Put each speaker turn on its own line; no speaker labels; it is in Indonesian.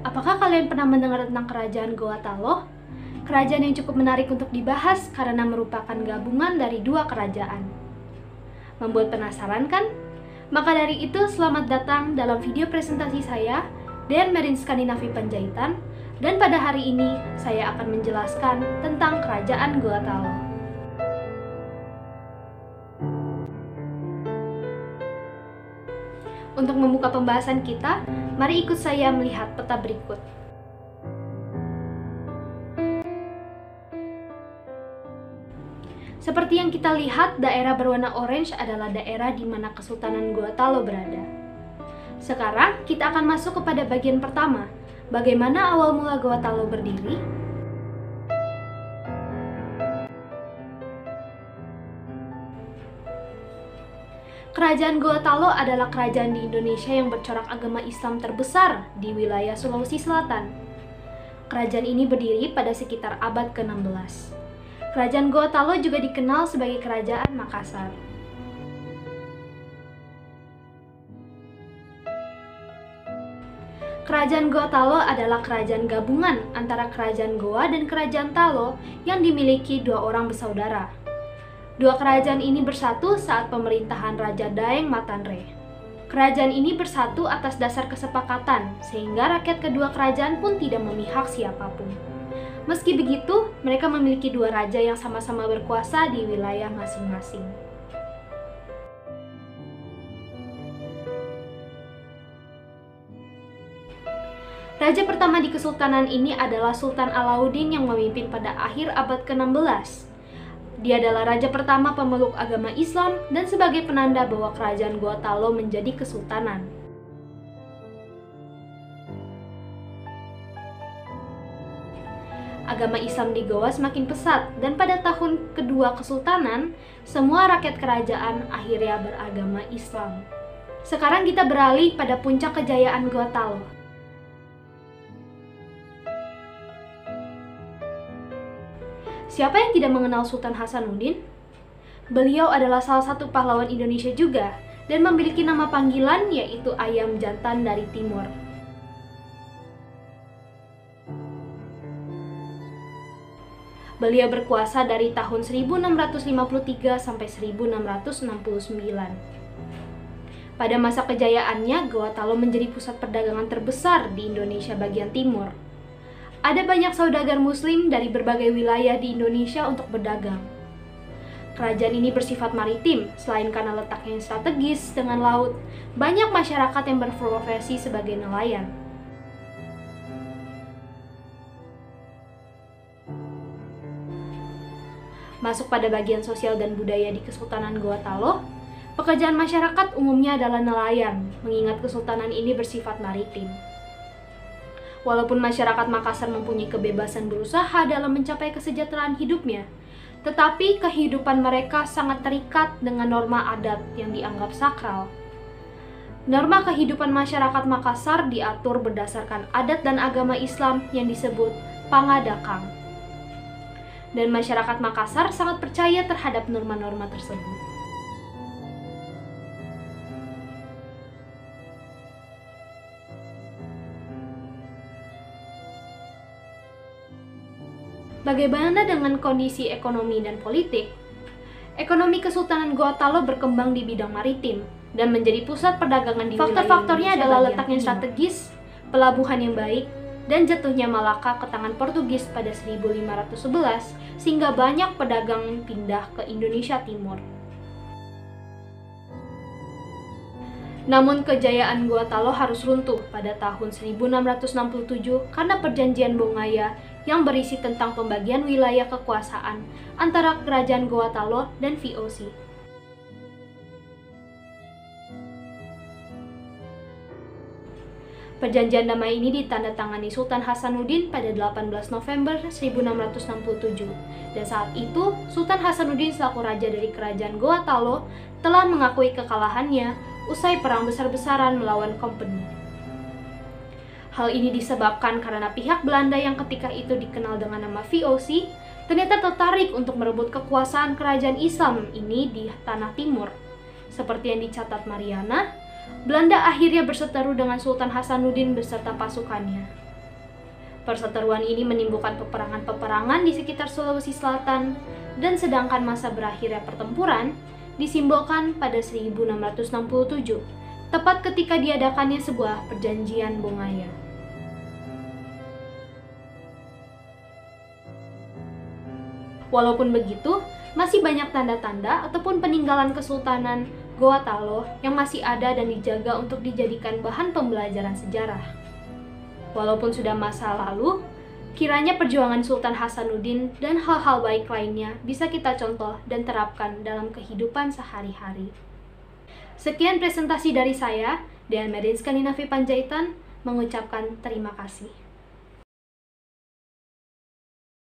Apakah kalian pernah mendengar tentang kerajaan Goa Talo? Kerajaan yang cukup menarik untuk dibahas karena merupakan gabungan dari dua kerajaan. Membuat penasaran kan? Maka dari itu, selamat datang dalam video presentasi saya, Dan Marine Skandinavi Panjaitan, dan pada hari ini saya akan menjelaskan tentang kerajaan Goa Talo. Untuk membuka pembahasan kita, mari ikut saya melihat peta berikut. Seperti yang kita lihat, daerah berwarna orange adalah daerah di mana Kesultanan Goa Talo berada. Sekarang, kita akan masuk kepada bagian pertama, bagaimana awal mula Goa Talo berdiri. Kerajaan Goa Talo adalah kerajaan di Indonesia yang bercorak agama Islam terbesar di wilayah Sulawesi Selatan. Kerajaan ini berdiri pada sekitar abad ke-16. Kerajaan Goa Talo juga dikenal sebagai Kerajaan Makassar. Kerajaan Goa Talo adalah kerajaan gabungan antara Kerajaan Goa dan Kerajaan Talo yang dimiliki dua orang bersaudara. Dua kerajaan ini bersatu saat pemerintahan Raja Daeng Matanre. Kerajaan ini bersatu atas dasar kesepakatan, sehingga rakyat kedua kerajaan pun tidak memihak siapapun. Meski begitu, mereka memiliki dua raja yang sama-sama berkuasa di wilayah masing-masing. Raja pertama di kesultanan ini adalah Sultan Alauddin yang memimpin pada akhir abad ke-16. Dia adalah raja pertama pemeluk agama Islam dan sebagai penanda bahwa kerajaan Goa Talo menjadi kesultanan. Agama Islam di Goa semakin pesat, dan pada tahun kedua kesultanan, semua rakyat kerajaan akhirnya beragama Islam. Sekarang kita beralih pada puncak kejayaan Goa Talo. Siapa yang tidak mengenal Sultan Hasanuddin? Beliau adalah salah satu pahlawan Indonesia juga, dan memiliki nama panggilan yaitu Ayam Jantan dari Timur. Beliau berkuasa dari tahun 1653 sampai 1669. Pada masa kejayaannya, Goa Talo menjadi pusat perdagangan terbesar di Indonesia bagian timur. Ada banyak saudagar muslim dari berbagai wilayah di Indonesia untuk berdagang. Kerajaan ini bersifat maritim, selain karena letaknya yang strategis dengan laut, banyak masyarakat yang berprofesi sebagai nelayan. Masuk pada bagian sosial dan budaya di Kesultanan Goa Talo, pekerjaan masyarakat umumnya adalah nelayan, mengingat kesultanan ini bersifat maritim. Walaupun masyarakat Makassar mempunyai kebebasan berusaha dalam mencapai kesejahteraan hidupnya, tetapi kehidupan mereka sangat terikat dengan norma adat yang dianggap sakral. Norma kehidupan masyarakat Makassar diatur berdasarkan adat dan agama Islam yang disebut Pangadakang. Dan masyarakat Makassar sangat percaya terhadap norma-norma tersebut. Bagaimana dengan kondisi ekonomi dan politik? Ekonomi Kesultanan Goa Talo berkembang di bidang maritim dan menjadi pusat perdagangan di wilayah Indonesia. Faktor-faktornya adalah letaknya strategis, pelabuhan yang baik, dan jatuhnya Malaka ke tangan Portugis pada 1511 sehingga banyak pedagang pindah ke Indonesia Timur. Namun kejayaan Goa Talo harus runtuh pada tahun 1667 karena perjanjian Bongaya yang berisi tentang pembagian wilayah kekuasaan antara kerajaan Goa Talo dan VOC. Perjanjian damai ini ditandatangani Sultan Hasanuddin pada 18 November 1667, dan saat itu Sultan Hasanuddin selaku raja dari kerajaan Goa Talo telah mengakui kekalahannya usai perang besar-besaran melawan Kompeni. Hal ini disebabkan karena pihak Belanda yang ketika itu dikenal dengan nama VOC ternyata tertarik untuk merebut kekuasaan kerajaan Islam ini di tanah timur. Seperti yang dicatat Mariana, Belanda akhirnya berseteru dengan Sultan Hasanuddin beserta pasukannya. Perseteruan ini menimbulkan peperangan-peperangan di sekitar Sulawesi Selatan, dan sedangkan masa berakhirnya pertempuran disimbolkan pada 1667, tepat ketika diadakannya sebuah perjanjian Bongaya. Walaupun begitu, masih banyak tanda-tanda ataupun peninggalan Kesultanan Goa Taloh yang masih ada dan dijaga untuk dijadikan bahan pembelajaran sejarah. Walaupun sudah masa lalu, kiranya perjuangan Sultan Hasanuddin dan hal-hal baik lainnya bisa kita contoh dan terapkan dalam kehidupan sehari-hari. Sekian presentasi dari saya, Dean Merin Skandinavi Panjaitan, mengucapkan terima kasih.